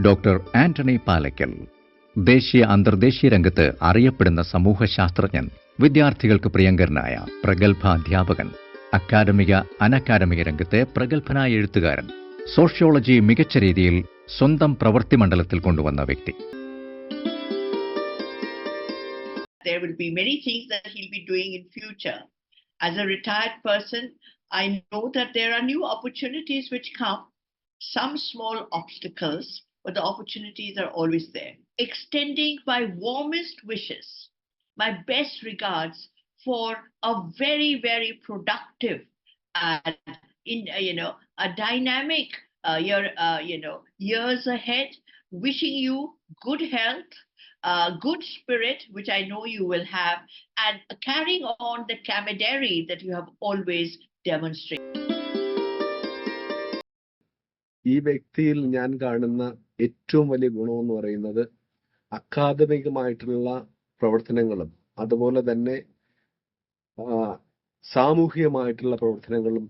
Doctor Antony Palakkal ദേശീയ അന്തർദേശീയ രംഗത്ത് അറിയപ്പെടുന്ന സമൂഹശാസ്ത്രജ്ഞൻ, വിദ്യാർത്ഥികൾക്ക് പ്രിയങ്കരനായ പ്രഗത്ഭ അധ്യാപകൻ, അക്കാദമിക അനക്കാദമിക രംഗത്തെ പ്രഗത്ഭനായ എഴുത്തുകാരൻ, സോഷ്യോളജി മികച്ച രീതിയിൽ സ്വന്തം പ്രവൃത്തി മണ്ഡലത്തിൽ കൊണ്ടുവന്ന വ്യക്തി. There will be many things that he'll be doing in future. As a retired person, I know that there are new opportunities which come, some small obstacles, but the opportunities are always there. Extending my warmest wishes, my best regards for a very, very productive and a dynamic years ahead. Wishing you good health, good spirit, which I know you will have, and carrying on the camaraderie that you have always demonstrated. ഈ വ്യക്തിയിൽ ഞാൻ കാണുന്ന ഏറ്റവും വലിയ ഗുണമെന്ന് പറയുന്നത് അക്കാദമികമായിട്ടുള്ള പ്രവർത്തനങ്ങളും അതുപോലെ തന്നെ സാമൂഹികമായിട്ടുള്ള പ്രവർത്തനങ്ങളും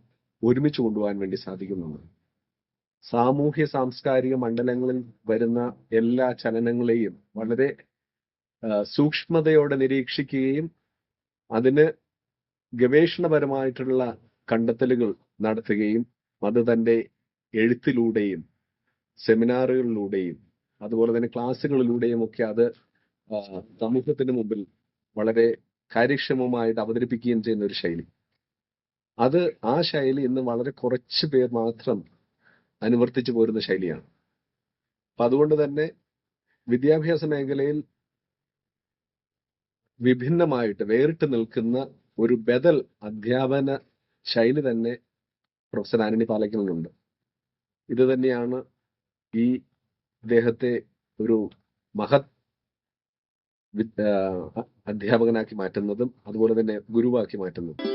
ഒരുമിച്ച് കൊണ്ടുപോകാൻ വേണ്ടി സാധിക്കുന്നുണ്ട്. സാമൂഹ്യ സാംസ്കാരിക മണ്ഡലങ്ങളിൽ വരുന്ന എല്ലാ ചലനങ്ങളെയും വളരെ സൂക്ഷ്മതയോടെ നിരീക്ഷിക്കുകയും അതിന് ഗവേഷണപരമായിട്ടുള്ള കണ്ടെത്തലുകൾ നടത്തുകയും അത് തന്റെ എഴുത്തിലൂടെയും സെമിനാറുകളിലൂടെയും അതുപോലെ തന്നെ ക്ലാസ്സുകളിലൂടെയും ഒക്കെ അത് സമൂഹത്തിന് മുമ്പിൽ വളരെ കാര്യക്ഷമമായിട്ട് അവതരിപ്പിക്കുകയും ചെയ്യുന്ന ഒരു ശൈലി. ആ ശൈലി ഇന്ന് വളരെ കുറച്ച് പേർ മാത്രം അനുവർത്തിച്ചു പോരുന്ന ശൈലിയാണ്. അപ്പൊ അതുകൊണ്ട് തന്നെ വിദ്യാഭ്യാസ മേഖലയിൽ വിഭിന്നമായിട്ട് വേറിട്ട് നിൽക്കുന്ന ഒരു ബദൽ അധ്യാപന ശൈലി തന്നെ പ്രൊഫസർ ആന്റണി പാലക്കലിനുണ്ട്. ഇത് തന്നെയാണ് ഈ അദ്ദേഹത്തെ ഒരു മഹത് അധ്യാപകനാക്കി മാറ്റുന്നതും അതുപോലെ തന്നെ ഗുരുവാക്കി മാറ്റുന്നതും.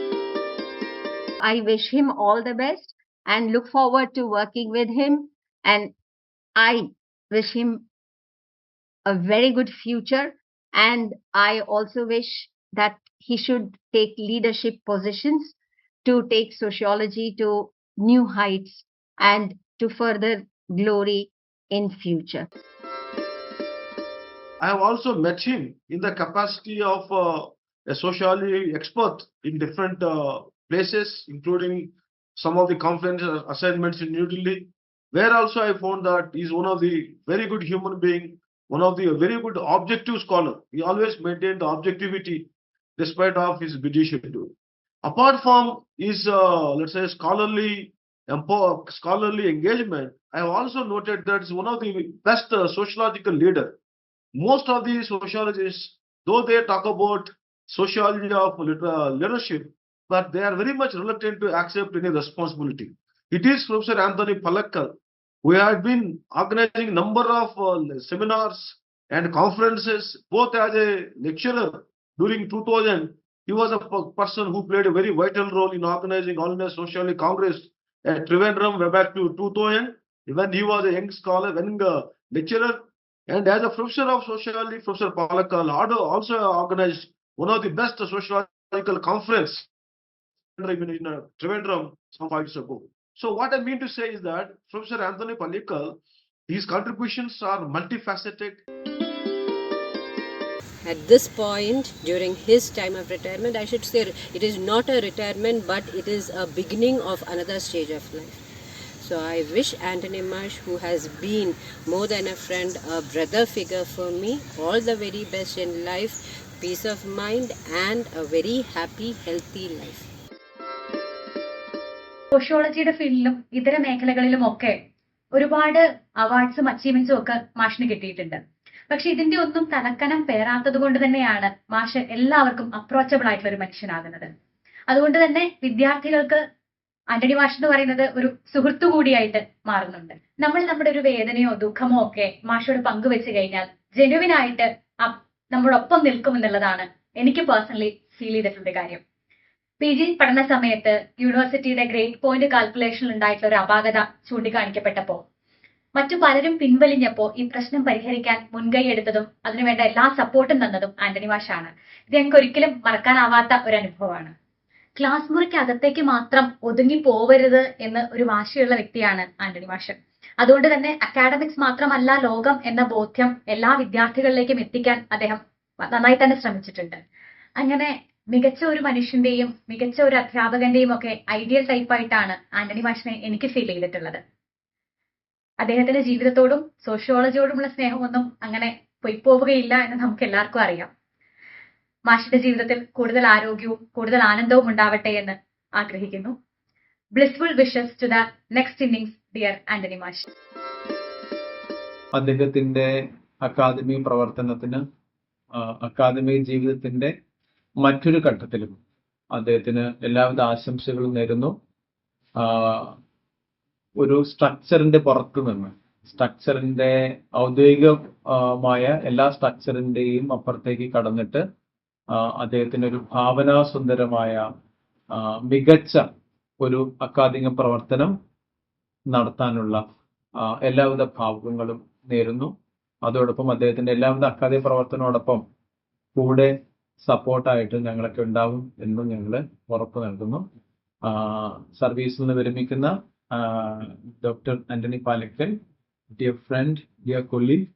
I wish him all the best and look forward to working with him, and I wish him a very good future, and I also wish that he should take leadership positions to take sociology to new heights and to further glory in future. I have also met him in the capacity of a sociology expert in different places, including some of the conference assignments in New Delhi, where also I found that he is one of the very good human being, one of the very good objective scholar. He always maintained the objectivity despite of his busy schedule. Apart from his, let's say, scholarly engagement, I have also noted that he is one of the best sociological leader. Most of the sociologists, though they talk about sociology of leadership, but they are very much reluctant to accept any responsibility. It is Professor Anthony Pallakkal who had been organizing number of seminars and conferences, both as a lecturer during 2000. He was a person who played a very vital role in organizing All India Sociology Congress at Trivandrum way back to 2000, when he was a young scholar, young lecturer. And as a professor of sociology, Professor Pallakkal also organized one of the best sociological conference in Trivandrum some 5 years ago. So what I mean to say is that Professor Anthony Pallakkal, his contributions are multifaceted. At this point, during his time of retirement, I should say it is not a retirement, but it is a beginning of another stage of life. So I wish Anthony Marsh, who has been more than a friend, a brother figure for me, all the very best in life, peace of mind and a very happy, healthy life. സോഷ്യോളജിയുടെ ഫീൽഡിലും ഇതര മേഖലകളിലും ഒക്കെ ഒരുപാട് അവാർഡ്സും അച്ചീവ്മെന്റ്സും ഒക്കെ മാഷിന് കിട്ടിയിട്ടുണ്ട്. പക്ഷെ ഇതിന്റെ ഒന്നും തലക്കനം പേരാത്തത് കൊണ്ട് തന്നെയാണ് മാഷ് എല്ലാവർക്കും അപ്രോച്ചബിൾ ആയിട്ടുള്ള ഒരു മനുഷ്യനാകുന്നത്. അതുകൊണ്ട് തന്നെ വിദ്യാർത്ഥികൾക്ക് ആന്റണി മാഷ് എന്ന് പറയുന്നത് ഒരു സുഹൃത്തു കൂടിയായിട്ട് മാറുന്നുണ്ട്. നമ്മൾ നമ്മുടെ ഒരു വേദനയോ ദുഃഖമോ ഒക്കെ മാഷോട് പങ്കുവെച്ച് കഴിഞ്ഞാൽ ജെനുവിനായിട്ട് നമ്മളൊപ്പം നിൽക്കുമെന്നുള്ളതാണ് എനിക്ക് പേഴ്സണലി ഫീൽ ചെയ്തിട്ടുള്ള കാര്യം. PG പഠന സമയത്ത് യൂണിവേഴ്സിറ്റിയുടെ ഗ്രേഡ് പോയിന്റ് കാൽക്കുലേഷനിൽ ഉണ്ടായിട്ടുള്ള ഒരു അപാകത ചൂണ്ടിക്കാണിക്കപ്പെട്ടപ്പോൾ മറ്റു പലരും പിൻവലിഞ്ഞപ്പോൾ ഈ പ്രശ്നം പരിഹരിക്കാൻ മുൻകൈ എടുത്തതും അതിനുവേണ്ട എല്ലാ സപ്പോർട്ടും തന്നതും ആന്റണി മാഷാണ്. ഇത് ഞങ്ങൾക്ക് ഒരിക്കലും മറക്കാനാവാത്ത ഒരു അനുഭവമാണ്. ക്ലാസ് മുറിക്ക് അകത്തേക്ക് മാത്രം ഒതുങ്ങി പോവരുത് എന്ന് ഒരു വാശിയുള്ള വ്യക്തിയാണ് ആന്റണി മാഷ്. അതുകൊണ്ട് തന്നെ അക്കാഡമിക്സ് മാത്രമല്ല ലോകം എന്ന ബോധ്യം എല്ലാ വിദ്യാർത്ഥികളിലേക്കും എത്തിക്കാൻ അദ്ദേഹം നന്നായി തന്നെ ശ്രമിച്ചിട്ടുണ്ട്. അങ്ങനെ മികച്ച ഒരു മനുഷ്യന്റെയും മികച്ച ഒരു അധ്യാപകന്റെയും ഒക്കെ ഐഡിയൽ ടൈപ്പായിട്ടാണ് ആന്റണി മാഷിനെ എനിക്ക് ഫീൽ ചെയ്തിട്ടുള്ളത്. അദ്ദേഹത്തിന്റെ ജീവിതത്തോടും സോഷ്യോളജിയോടുമുള്ള സ്നേഹമൊന്നും അങ്ങനെ പോവുകയില്ല എന്ന് നമുക്ക് എല്ലാവർക്കും അറിയാം. മാഷിന്റെ ജീവിതത്തിൽ കൂടുതൽ ആരോഗ്യവും കൂടുതൽ ആനന്ദവും ഉണ്ടാവട്ടെ എന്ന് ആഗ്രഹിക്കുന്നു. Blissful wishes to the next innings dear Antony മാഷ്. അദ്ദേഹത്തിന്റെ അക്കാദമി പ്രവർത്തനത്തിന് അക്കാദമിക് ജീവിതത്തിന്റെ മറ്റൊരു ഘട്ടത്തിലും അദ്ദേഹത്തിന് എല്ലാവിധ ആശംസകളും നേരുന്നു. ഒരു സ്ട്രക്ചറിന്റെ പുറത്തു നിന്ന് സ്ട്രക്ചറിന്റെ ഔദ്യോഗികമായ എല്ലാ സ്ട്രക്ചറിന്റെയും അപ്പുറത്തേക്ക് കടന്നിട്ട് അദ്ദേഹത്തിന് ഒരു ഭാവനാസുന്ദരമായ മികച്ച ഒരു അക്കാദമിക പ്രവർത്തനം നടത്താനുള്ള എല്ലാവിധ ഭാവുകങ്ങളും നേരുന്നു. അതോടൊപ്പം അദ്ദേഹത്തിന്റെ എല്ലാവിധ അക്കാദമിക പ്രവർത്തനത്തോടൊപ്പം കൂടെ സപ്പോർട്ടായിട്ട് ഞങ്ങളൊക്കെ ഉണ്ടാവും എന്നും ഞങ്ങൾ ഉറപ്പ് നൽകുന്നു. സർവീസിൽ നിന്ന് വിരമിക്കുന്ന doctor Antony Palakkal, dear friend, dear colleague,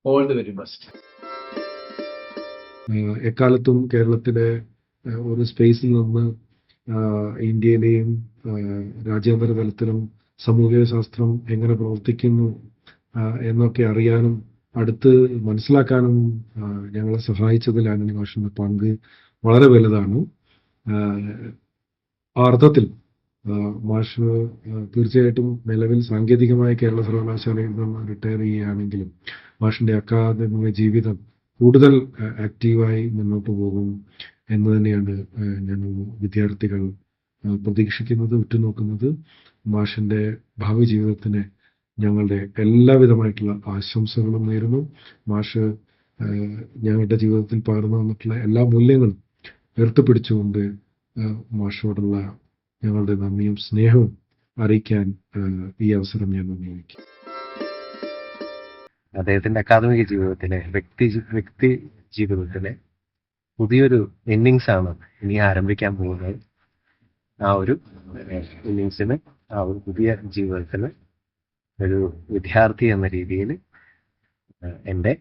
all the very best. എക്കാലത്തും കേരളത്തിലെ ഒരു സ്പേസിൽ നിന്ന് ഇന്ത്യയിലെയും രാജ്യാന്തര തലത്തിലും സാമൂഹിക ശാസ്ത്രം എങ്ങനെ പ്രവർത്തിക്കുന്നു എന്നൊക്കെ അറിയാനും അടുത്ത് മനസ്സിലാക്കാനും ഞങ്ങളെ സഹായിച്ചതിൽ ആന്റണി മാഷിന്റെ പങ്ക് വളരെ വലുതാണ്. ആ അർത്ഥത്തിൽ മാഷ് തീർച്ചയായിട്ടും നിലവിൽ സാങ്കേതികമായി കേരള സർവകലാശാലയിൽ നിന്ന് റിട്ടയർ ചെയ്യുകയാണെങ്കിലും മാഷിന്റെ അക്കാദമിക ജീവിതം കൂടുതൽ ആക്റ്റീവായി മുന്നോട്ട് പോകും എന്ന് തന്നെയാണ് ഞങ്ങൾ വിദ്യാർത്ഥികൾ പ്രതീക്ഷിക്കുന്നത്, ഉറ്റുനോക്കുന്നത്. മാഷിന്റെ ഭാവി ജീവിതത്തിന് ഞങ്ങളുടെ എല്ലാവിധമായിട്ടുള്ള ആശംസകളും നേരുന്നു. മാഷ് ഞങ്ങളുടെ ജീവിതത്തിൽ പകർന്നു വന്നിട്ടുള്ള എല്ലാ മൂല്യങ്ങളും ഉയർത്തിപ്പിടിച്ചുകൊണ്ട് മാഷോടുള്ള ഞങ്ങളുടെ നന്ദിയും സ്നേഹവും അറിയിക്കാൻ ഈ അവസരം ഞാൻ ഉപയോഗിക്കും. അദ്ദേഹത്തിന്റെ അക്കാദമിക ജീവിതത്തിലെ വ്യക്തി ജീവിതത്തിലെ പുതിയൊരു ഇന്നിങ്സ് ആണ് ഇനി ആരംഭിക്കാൻ പോകുന്നത്. ആ ഒരു ഇന്നിങ്സിന്, ആ ഒരു പുതിയ ജീവിതത്തിന് ഒരു വിദ്യാർത്ഥി എന്ന രീതിയിൽ, എൻ്റെ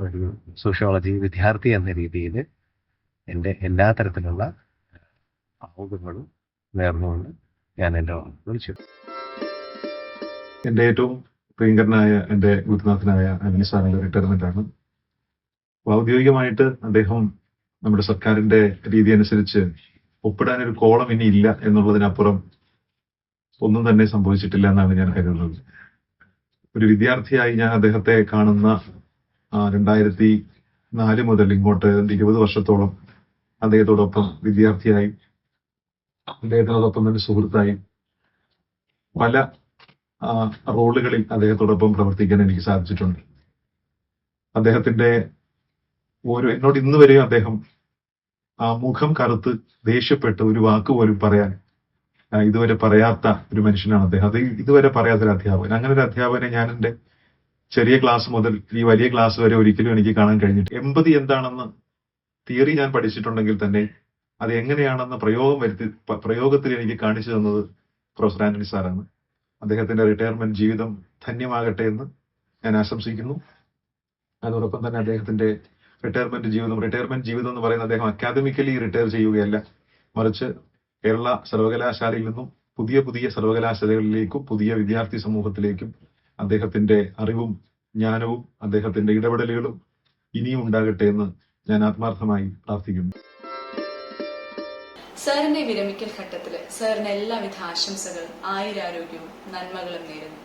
ഒരു സോഷ്യോളജി വിദ്യാർത്ഥി എന്ന രീതിയിൽ എൻ്റെ എല്ലാ തരത്തിലുള്ള ഭാവുകങ്ങളും നേർന്നുകൊണ്ട് ഞാൻ എൻ്റെ വിളിച്ചു. എൻ്റെ ഏറ്റവും പ്രിയങ്കരനായ എൻ്റെ ഗുരുനാഥനായ ആന്റണി സാറിന്റെ റിട്ടയർമെന്റ് ആണ്. ഔദ്യോഗികമായിട്ട് അദ്ദേഹം നമ്മുടെ സർക്കാരിന്റെ രീതി അനുസരിച്ച് ഒപ്പിടാൻ ഒരു കോളം ഇനി ഇല്ല എന്നുള്ളതിനപ്പുറം ഒന്നും തന്നെ സംഭവിച്ചിട്ടില്ല എന്നാണ് ഞാൻ കരുതുന്നത്. ഒരു വിദ്യാർത്ഥിയായി ഞാൻ അദ്ദേഹത്തെ കാണുന്ന 2004 മുതൽ ഇങ്ങോട്ട് 20 വർഷത്തോളം അദ്ദേഹത്തോടൊപ്പം വിദ്യാർത്ഥിയായി, അദ്ദേഹത്തിനോടൊപ്പം തന്നെ സുഹൃത്തായി പല റോളുകളിൽ അദ്ദേഹത്തോടൊപ്പം പ്രവർത്തിക്കാൻ എനിക്ക് സാധിച്ചിട്ടുണ്ട്. അദ്ദേഹത്തിന്റെ എന്നോട് ഇന്ന് വരെ അദ്ദേഹം മുഖം കറുത്ത് ദേഷ്യപ്പെട്ട് ഒരു വാക്ക് പോലും പറയാൻ ഇതുവരെ പറയാത്ത ഒരു മനുഷ്യനാണ് അദ്ദേഹം. അത് ഇതുവരെ പറയാത്തൊരു അധ്യാപകൻ. അങ്ങനെ ഒരു അധ്യാപകനെ ഞാൻ എൻ്റെ ചെറിയ ക്ലാസ് മുതൽ ഈ വലിയ ക്ലാസ് വരെ ഒരിക്കലും എനിക്ക് കാണാൻ കഴിഞ്ഞിട്ട്. എമ്പതി എന്താണെന്ന് തിയറി ഞാൻ പഠിച്ചിട്ടുണ്ടെങ്കിൽ തന്നെ അത് എങ്ങനെയാണെന്ന് പ്രയോഗത്തിൽ എനിക്ക് കാണിച്ചു തന്നത് പ്രൊഫസർ ആന്റണി സാറാണ്. അദ്ദേഹത്തിന്റെ റിട്ടയർമെന്റ് ജീവിതം ധന്യമാകട്ടെ എന്ന് ഞാൻ ആശംസിക്കുന്നു. അതോടൊപ്പം തന്നെ അദ്ദേഹത്തിന്റെ റിട്ടയർമെന്റ് ജീവിതം എന്ന് പറയുന്നത് അദ്ദേഹം അക്കാദമിക്കലി റിട്ടയർ ചെയ്യുകയല്ല, മറിച്ച് കേരള സർവകലാശാലയിൽ നിന്നും പുതിയ സർവകലാശാലകളിലേക്കും പുതിയ വിദ്യാർത്ഥി സമൂഹത്തിലേക്കും അദ്ദേഹത്തിന്റെ അറിവും ജ്ഞാനവും അദ്ദേഹത്തിന്റെ ഇടപെടലുകളും ഇനിയും ഉണ്ടാകട്ടെ എന്ന് ഞാൻ ആത്മാർത്ഥമായി പ്രാർത്ഥിക്കുന്നു. സാറിന്റെ വിരമിക്കൽ ഘട്ടത്തിൽ സാറിന് എല്ലാവിധ ആശംസകളും ആയുരാരോഗ്യവും നന്മകളും നേരുന്നു.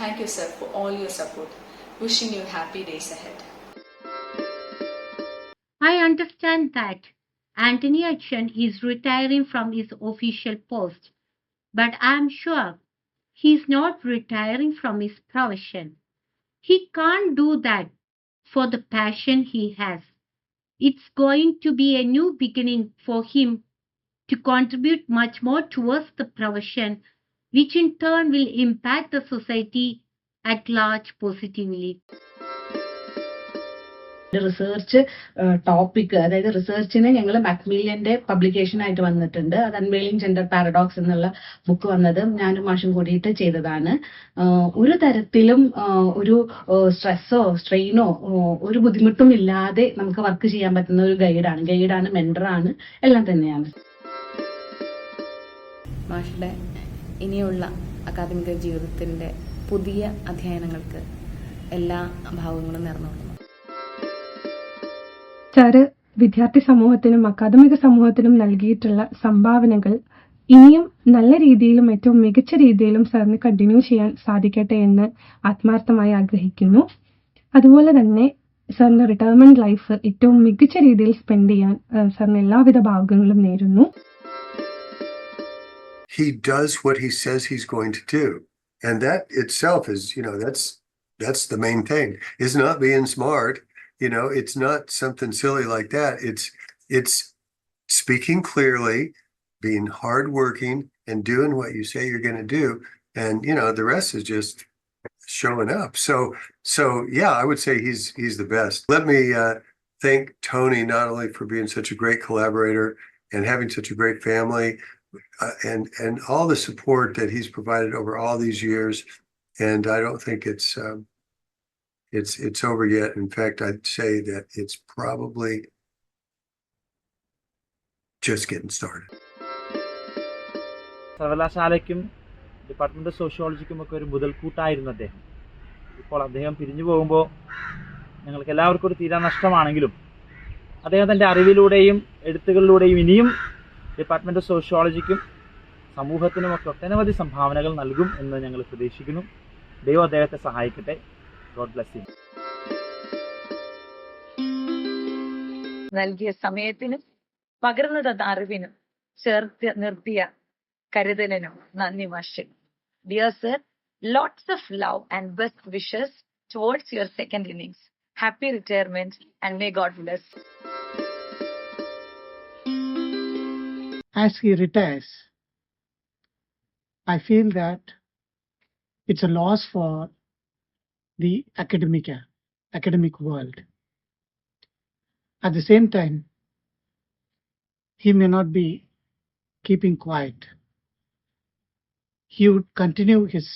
Thank you sir for all your support. Wishing you happy days ahead. I understand that Anthony Achon is retiring from his official post, but I am sure he is not retiring from his profession. He can't do that for the passion he has. It's going to be a new beginning for him to contribute much more towards the profession, which in turn will impact the society at large positively. Research topic, അതായത് റിസർച്ചിന് ഞങ്ങൾ മാക്മിലിയന്റെ publication ആയിട്ട് വന്നിട്ടുണ്ട്. അത് unveiling gender paradox എന്നുള്ള book വന്നത് ഞാനും മാഷും കൂടിയിട്ട് ചെയ്തതാണ്. ഒരു തരത്തിലും ഒരു സ്ട്രെസ്സോ സ്ട്രെയിനോ ഒരു ബുദ്ധിമുട്ടും ഇല്ലാതെ നമുക്ക് വർക്ക് ചെയ്യാൻ പറ്റുന്ന ഒരു ഗൈഡാണ്, മെന്ററാണ്, എല്ലാം തന്നെയാണ്. മാഷുടെ ഇനിയുള്ള അക്കാദമിക ജീവിതത്തിൻ്റെ പുതിയ അധ്യയനങ്ങൾക്ക് എല്ലാ ഭാവങ്ങളും നേർന്നുകൊള്ളുന്നു. സാറ് വിദ്യാർത്ഥി സമൂഹത്തിനും അക്കാദമിക സമൂഹത്തിനും നൽകിയിട്ടുള്ള സംഭാവനകൾ ഇനിയും നല്ല രീതിയിലും ഏറ്റവും മികച്ച രീതിയിലും സാറിന് കണ്ടിന്യൂ ചെയ്യാൻ സാധിക്കട്ടെ എന്ന് ആത്മാർത്ഥമായി ആഗ്രഹിക്കുന്നു. അതുപോലെ തന്നെ സാറിന്റെ റിട്ടയർമെന്റ് ലൈഫ് ഏറ്റവും മികച്ച രീതിയിൽ സ്പെൻഡ് ചെയ്യാൻ സാറിന് എല്ലാവിധ ഭാഗ്യങ്ങളും നേരുന്നു. He does what he says he's going to do, and that itself is, that's the main thing. It's not being smart. It's not something silly like that. It's speaking clearly, being hardworking, and doing what you say you're going to do. And, the rest is just showing up. So yeah, I would say he's the best. Let me thank Tony not only for being such a great collaborator and having such a great family, and all the support that he's provided over all these years. And I don't think it's over yet. In fact, I'd say that it's probably just getting started. സർവകലാശാലയ്ക്കും department of സോഷ്യോളജിക്കും ഒക്കെ ഒരു മുതൽക്കൂട്ടായിരുന്നു അദ്ദേഹം. ഇപ്പോൾ അദ്ദേഹം പിരിഞ്ഞു പോകുമ്പോൾ ഞങ്ങൾക്ക് എല്ലാവർക്കും ഒരു തീരാ നഷ്ടമാണെങ്കിലും അദ്ദേഹം തൻ്റെ അറിവിലൂടെയും എഴുത്തുകളിലൂടെയും ഇനിയും ഡിപ്പാർട്ട്മെന്റ് ഓഫ് സോഷ്യോളജിക്കും സമൂഹത്തിനുമൊക്കെ ഒട്ടനവധി സംഭാവനകൾ നൽകും എന്ന് ഞങ്ങൾ പ്രതീക്ഷിക്കുന്നു. ദൈവം അദ്ദേഹത്തെ സഹായിക്കട്ടെ. God bless you. നൽകിയ സമയത്തിനും പകർന്നു തന്ന അറിവിനും ചേർത്ത് നിർത്തിയ കരുതലിനും നന്ദി മാഷെ. Dear sir, lots of love and best wishes towards your second innings. Happy retirement and may God bless. As he retires, I feel that it's a loss for the academic world. At the same time, he may not be keeping quiet. He would continue his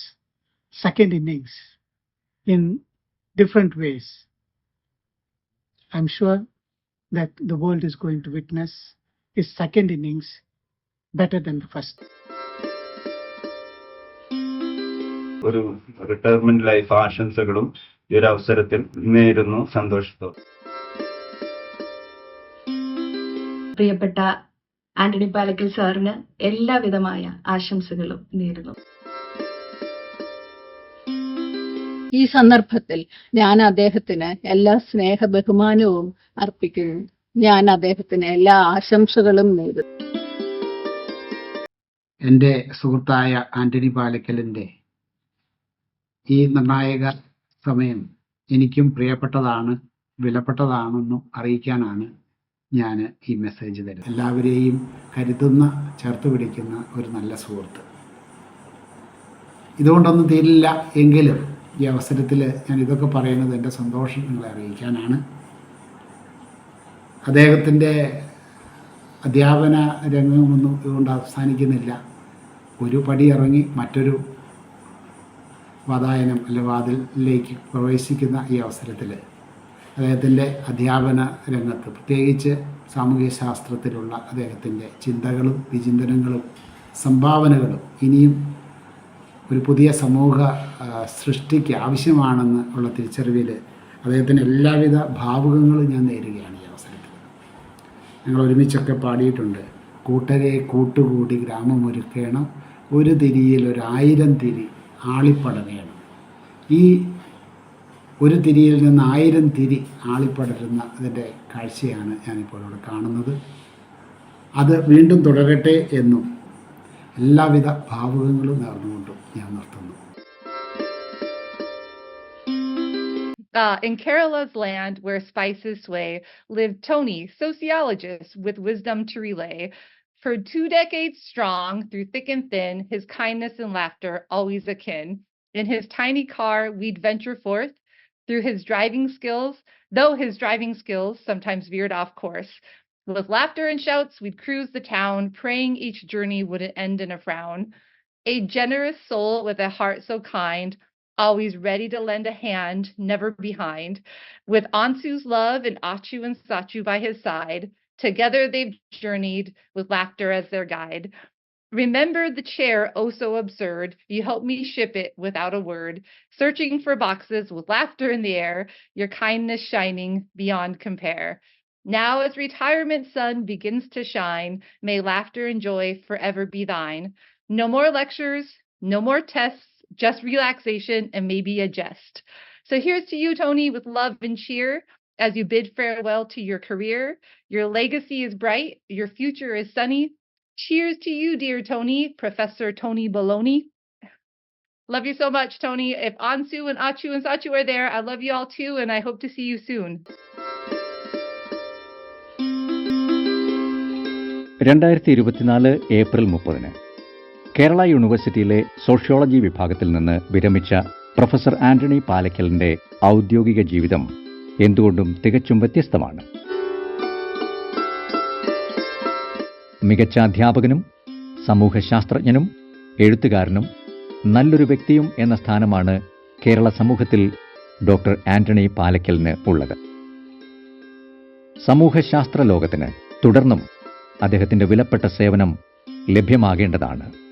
second innings in different ways. I'm sure that the world is going to witness his second innings better than the first. ഒരു retirement life ആശംസകളും ഈ ഒരു അവസരത്തിൽ നേരുന്നു സന്തോഷത്തോടെ. പ്രിയപ്പെട്ട ആന്റണി പാലക്കൽ സാറിന് എല്ലാവിധമായ ആശംസകളും നേരുന്നു. ഈ സന്ദർഭത്തിൽ ഞാൻ അദ്ദേഹത്തിന് എല്ലാ സ്നേഹ ബഹുമാനവും അർപ്പിക്കുന്നു. ഞാൻ അദ്ദേഹത്തിന് എല്ലാ ആശംസകളും നേരുന്നു. എൻ്റെ സുഹൃത്തായ ആന്റണി പാലക്കലിൻ്റെ ഈ നിർണായക സമയം എനിക്കും പ്രിയപ്പെട്ടതാണ്, വിലപ്പെട്ടതാണെന്നും അറിയിക്കാനാണ് ഞാൻ ഈ മെസ്സേജ് തരുന്നത്. എല്ലാവരെയും കരുതുന്ന, ചേർത്ത് പിടിക്കുന്ന ഒരു നല്ല സുഹൃത്ത്. ഇതുകൊണ്ടൊന്നും തീരില്ല എങ്കിലും ഈ അവസരത്തിൽ ഞാൻ ഇതൊക്കെ പറയുന്നത് എൻ്റെ സന്തോഷം നിങ്ങളെ അറിയിക്കാനാണ്. അദ്ദേഹത്തിൻ്റെ അധ്യാപന രംഗമൊന്നും ഇതുകൊണ്ട് അവസാനിക്കുന്നില്ല. ഒരു പടി ഇറങ്ങി മറ്റൊരു വാതായനം വാതിലിലേക്ക് പ്രവേശിക്കുന്ന ഈ അവസരത്തിൽ അദ്ദേഹത്തിൻ്റെ അധ്യാപന രംഗത്ത്, പ്രത്യേകിച്ച് സാമൂഹ്യ ശാസ്ത്രത്തിലുള്ള അദ്ദേഹത്തിൻ്റെ ചിന്തകളും വിചിന്തനങ്ങളും സംഭാവനകളും ഇനിയും ഒരു പുതിയ സമൂഹ സൃഷ്ടിക്ക് ആവശ്യമാണെന്ന് ഉള്ള തിരിച്ചറിവിൽ അദ്ദേഹത്തിന് എല്ലാവിധ ഭാവുകങ്ങളും ഞാൻ നേരുകയാണ് ഈ അവസരത്തിൽ. ഞങ്ങൾ ഒരുമിച്ചൊക്കെ പാടിയിട്ടുണ്ട്. കൂട്ടരെ കൂട്ടുകൂടി ഗ്രാമമൊരുക്കണം, ഒരു തിരിയിൽ 1000 തിരി ആളിപ്പടരണം. ഈ ഒരു തിരിയിൽ നിന്ന് 1000 തിരി ആളിപ്പടരുന്ന അതിൻ്റെ കാഴ്ചയാണ് ഞാനിപ്പോൾ ഇവിടെ കാണുന്നത്. അത് വീണ്ടും തുടരട്ടെ എന്നും എല്ലാവിധ ഭാവുകങ്ങളും നേർന്നുകൊണ്ടും ഞാൻ നിർത്തുന്നു. In Kerala's land where spices sway, lived Tony, sociologist with wisdom to relay. For 2 decades strong, through thick and thin, his kindness and laughter always akin. In his tiny car, we'd venture forth though his driving skills sometimes veered off course. With laughter and shouts, we'd cruise the town, praying each journey wouldn't end in a frown. A generous soul with a heart so kind, always ready to lend a hand, never behind. With Ansu's love and Achu and Sachu by his side, together they've journeyed with laughter as their guide. Remember the chair, oh so absurd, you helped me ship it without a word, searching for boxes with laughter in the air, your kindness shining beyond compare. Now as retirement sun begins to shine, may laughter and joy forever be thine. No more lectures, no more tests, just relaxation and maybe a jest. So here's to you, Tony, with love and cheer as you bid farewell to your career. Your legacy is bright, your future is sunny. Cheers to you, dear Tony, Professor Tony Baloney. Love you so much, Tony. If Ansu and Achu and Sachu are there, I love you all too, and I hope to see you soon. 2024 April 30 Kerala യൂണിവേഴ്സിറ്റിയിലെ sociology വിഭാഗത്തിൽ നിന്ന് വിരമിച്ച professor Antony പാലക്കലിന്റെ ഔദ്യോഗിക ജീവിതം എന്തുകൊണ്ടും തികച്ചും വ്യത്യസ്തമാണ്. മികച്ച അധ്യാപകനും സമൂഹശാസ്ത്രജ്ഞനും എഴുത്തുകാരനും നല്ലൊരു വ്യക്തിയും എന്ന സ്ഥാനമാണ് കേരള സമൂഹത്തിൽ ഡോക്ടർ ആന്റണി പാലക്കലിന് ഉള്ളത്. സമൂഹശാസ്ത്ര ലോകത്തിന് തുടർന്നും അദ്ദേഹത്തിന്റെ വിലപ്പെട്ട സേവനം ലഭ്യമാകേണ്ടതാണ്.